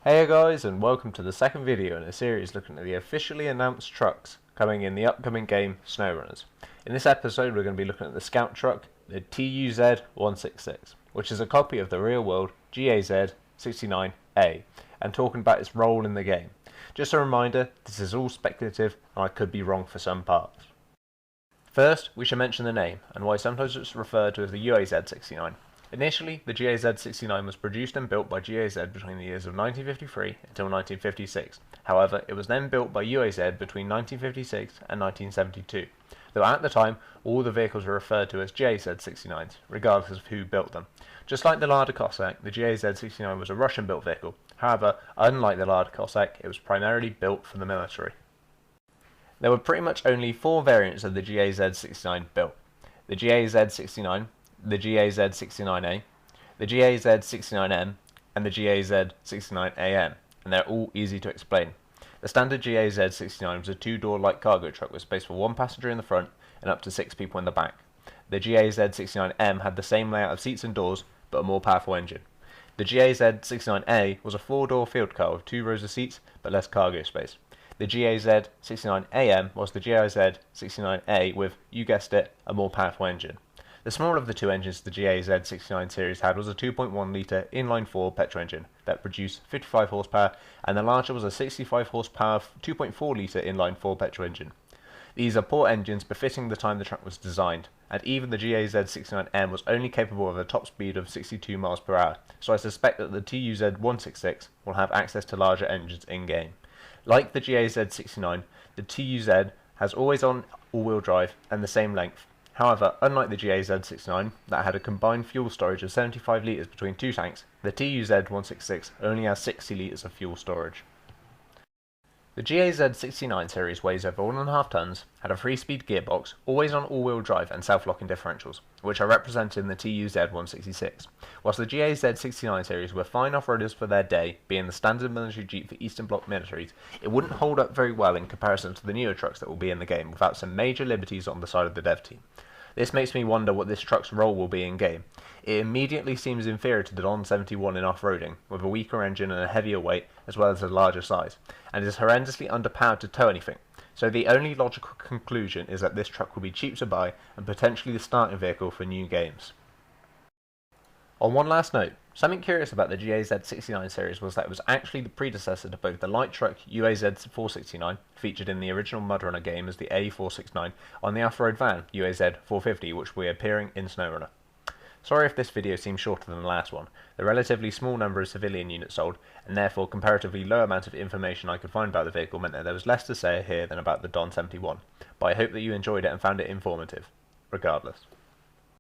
Hey guys, and welcome to the second video in a series looking at the officially announced trucks coming in the upcoming game Snowrunners. In this episode we're going to be looking at the scout truck, the TUZ-166, which is a copy of the real-world GAZ-69A, and talking about its role in the game. Just a reminder, this is all speculative and I could be wrong for some parts. First, we should mention the name, and why sometimes it's referred to as the UAZ-69. Initially, the GAZ-69 was produced and built by GAZ between the years of 1953 until 1956. However, it was then built by UAZ between 1956 and 1972, though at the time, all the vehicles were referred to as GAZ-69s, regardless of who built them. Just like the Lada Cossack, the GAZ-69 was a Russian-built vehicle. However, unlike the Lada Cossack, it was primarily built for the military. There were pretty much only four variants of the GAZ-69 built: the GAZ-69, the GAZ-69A, the GAZ-69M, and the GAZ-69AM, and they're all easy to explain. The standard GAZ-69 was a two-door light cargo truck with space for one passenger in the front and up to 6 people in the back. The GAZ-69M had the same layout of seats and doors, but a more powerful engine. The GAZ-69A was a four-door field car with 2 rows of seats, but less cargo space. The GAZ-69AM was the GAZ-69A with, you guessed it, a more powerful engine. The smaller of the two engines the GAZ-69 series had was a 2.1 litre inline-4 petrol engine that produced 55 horsepower, and the larger was a 65 horsepower 2.4 litre inline-4 petrol engine. These are poor engines befitting the time the truck was designed, and even the GAZ-69M was only capable of a top speed of 62 miles per hour, so I suspect that the TUZ-166 will have access to larger engines in-game. Like the GAZ-69, the TUZ has always-on all-wheel drive and the same length. However, unlike the GAZ-69, that had a combined fuel storage of 75 litres between two tanks, the TUZ-166 only has 60 litres of fuel storage. The GAZ-69 series weighs over 1.5 tonnes, had a 3-speed gearbox, always-on all-wheel drive and self-locking differentials, which are represented in the TUZ-166. Whilst the GAZ-69 series were fine off-roaders for their day, being the standard military Jeep for Eastern Bloc militaries, it wouldn't hold up very well in comparison to the newer trucks that will be in the game, without some major liberties on the side of the dev team. This makes me wonder what this truck's role will be in-game. It immediately seems inferior to the Don 71 in off-roading, with a weaker engine and a heavier weight, as well as a larger size, and is horrendously underpowered to tow anything. So the only logical conclusion is that this truck will be cheap to buy, and potentially the starting vehicle for new games. On one last note, something curious about the GAZ-69 series was that it was actually the predecessor to both the light truck UAZ-469, featured in the original Mudrunner game as the A469, and the off-road van UAZ-450, which will be appearing in Snowrunner. Sorry if this video seems shorter than the last one. The relatively small number of civilian units sold, and therefore comparatively low amount of information I could find about the vehicle, meant that there was less to say here than about the Don 71, but I hope that you enjoyed it and found it informative, regardless.